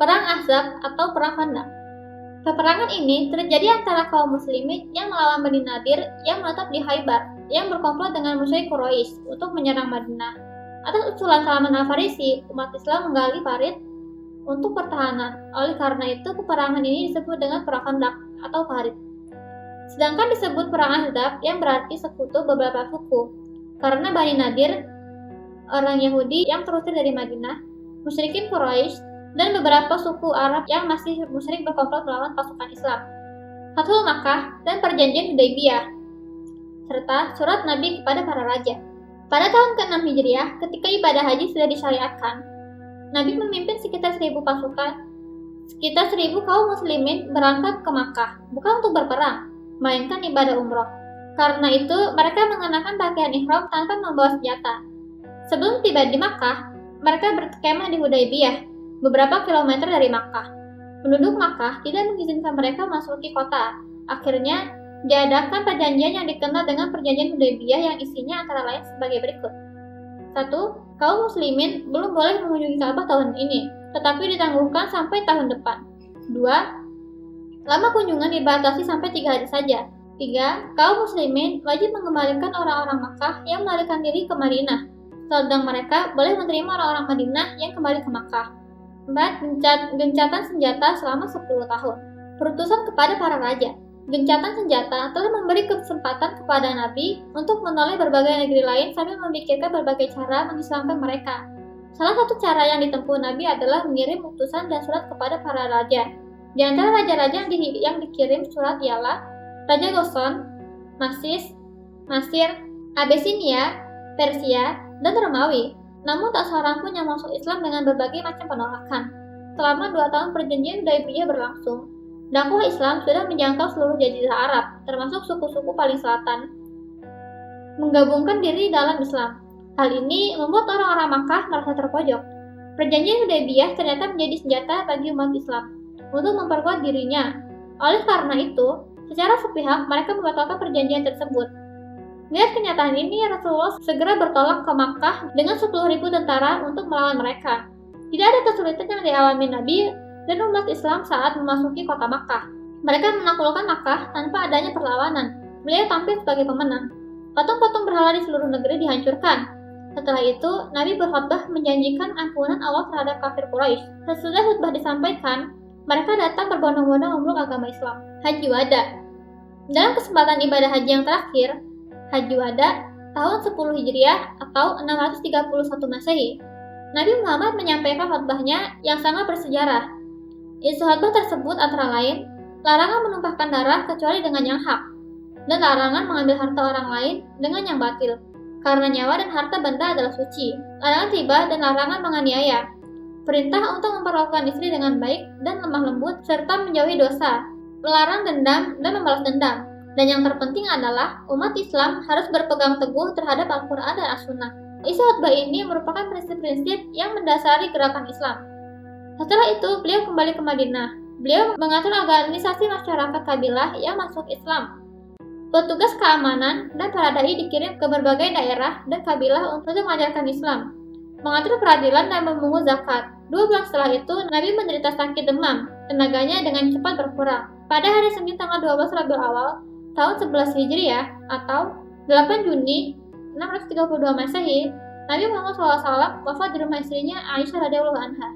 Perang Ahzab atau Perang Khandaq. Peperangan ini terjadi antara kaum muslimin yang melawan Bani Nadir yang menetap di Khaybar, yang berkomplot dengan musyrik Quraisy untuk menyerang Madinah. Atas usulan Salman Al-Farisi, umat Islam menggali parit untuk pertahanan. Oleh karena itu, peperangan ini disebut dengan Perang Khandaq atau parit. Sedangkan disebut Perang Ahzab yang berarti sekutu beberapa suku, karena Bani Nadir, orang Yahudi yang terusir dari Madinah, musyrikin Quraisy, dan beberapa suku Arab yang masih musyrik berkomplot melawan pasukan Islam. Fathul Makkah dan Perjanjian Hudaybiyah, serta surat Nabi kepada para raja. Pada tahun ke-6 Hijriah, ketika ibadah haji sudah disyariatkan, Nabi memimpin sekitar 1.000 pasukan, sekitar 1.000 kaum muslimin berangkat ke Makkah, bukan untuk berperang, melainkan ibadah umroh. Karena itu, mereka mengenakan pakaian ihram tanpa membawa senjata. Sebelum tiba di Makkah, mereka berkemah di Hudaybiyah, beberapa kilometer dari Makkah. Penduduk Makkah tidak mengizinkan mereka memasuki kota. Akhirnya, diadakan perjanjian yang dikenal dengan Perjanjian Hudaybiyah yang isinya antara lain sebagai berikut. 1. Kaum muslimin belum boleh mengunjungi Ka'bah tahun ini, tetapi ditangguhkan sampai tahun depan. 2. Lama kunjungan dibatasi sampai 3 hari saja. 3. Kaum muslimin wajib mengembalikan orang-orang Makkah yang melarikan diri ke Madinah, sedang mereka boleh menerima orang-orang Madinah yang kembali ke Makkah. 4. Gencatan senjata selama 10 tahun. Perutusan kepada para raja. Gencatan senjata telah memberi kesempatan kepada Nabi untuk menoleh berbagai negeri lain sambil memikirkan berbagai cara mengislamkan mereka. Salah satu cara yang ditempuh Nabi adalah mengirim utusan dan surat kepada para raja. Di antara raja-raja yang dikirim surat ialah Raja Goson, Mesir, Abisinia, Persia, dan Romawi. Namun tak seorang pun yang masuk Islam dengan berbagai macam penolakan. Selama 2 tahun perjanjian Hudaybiyah berlangsung, dakwah Islam sudah menjangkau seluruh jazirah Arab, termasuk suku-suku paling selatan, menggabungkan diri dalam Islam. Hal ini membuat orang-orang Makkah merasa terpojok. Perjanjian Hudaybiyah ternyata menjadi senjata bagi umat Islam untuk memperkuat dirinya. Oleh karena itu, secara sepihak mereka membatalkan perjanjian tersebut. Melihat kenyataan ini, Rasulullah segera bertolak ke Makkah dengan 10.000 tentara untuk melawan mereka. Tidak ada kesulitan yang dialami Nabi dan umat Islam saat memasuki kota Makkah. Mereka menaklukkan Makkah tanpa adanya perlawanan. Beliau tampil sebagai pemenang. Patung-patung berhala di seluruh negeri dihancurkan. Setelah itu, Nabi berkhutbah menjanjikan ampunan Allah terhadap kafir Quraisy. Sesudah khutbah disampaikan, mereka datang berbondong-bondong memeluk agama Islam. Haji Wada. Dalam kesempatan ibadah haji yang terakhir, Haji Wada, tahun 10 Hijriah atau 631 Masehi, Nabi Muhammad menyampaikan khutbahnya yang sangat bersejarah. Isi khutbah tersebut antara lain, larangan menumpahkan darah kecuali dengan yang hak, dan larangan mengambil harta orang lain dengan yang batil, karena nyawa dan harta benda adalah suci. Larangan riba dan larangan menganiaya. Perintah untuk memperlakukan istri dengan baik dan lemah lembut, serta menjauhi dosa. Melarang dendam dan membalas dendam. Dan yang terpenting adalah umat Islam harus berpegang teguh terhadap Al-Quran dan As-Sunnah. Isi khutbah ini merupakan prinsip-prinsip yang mendasari gerakan Islam. Setelah itu, beliau kembali ke Madinah. Beliau mengatur organisasi masyarakat kabilah yang masuk Islam. Petugas keamanan dan para dai dikirim ke berbagai daerah dan kabilah untuk mengajarkan Islam, mengatur peradilan dan memungut zakat. 2 bulan setelah itu, Nabi menderita sakit demam. Tenaganya dengan cepat berkurang. Pada hari Senin tanggal 12 Rabiul Awal, tahun 11 Hijriah atau 8 Juni 632 Masehi, Nabi Muhammad SAW wafat di rumah istrinya Aisyah radhiyallahu anha.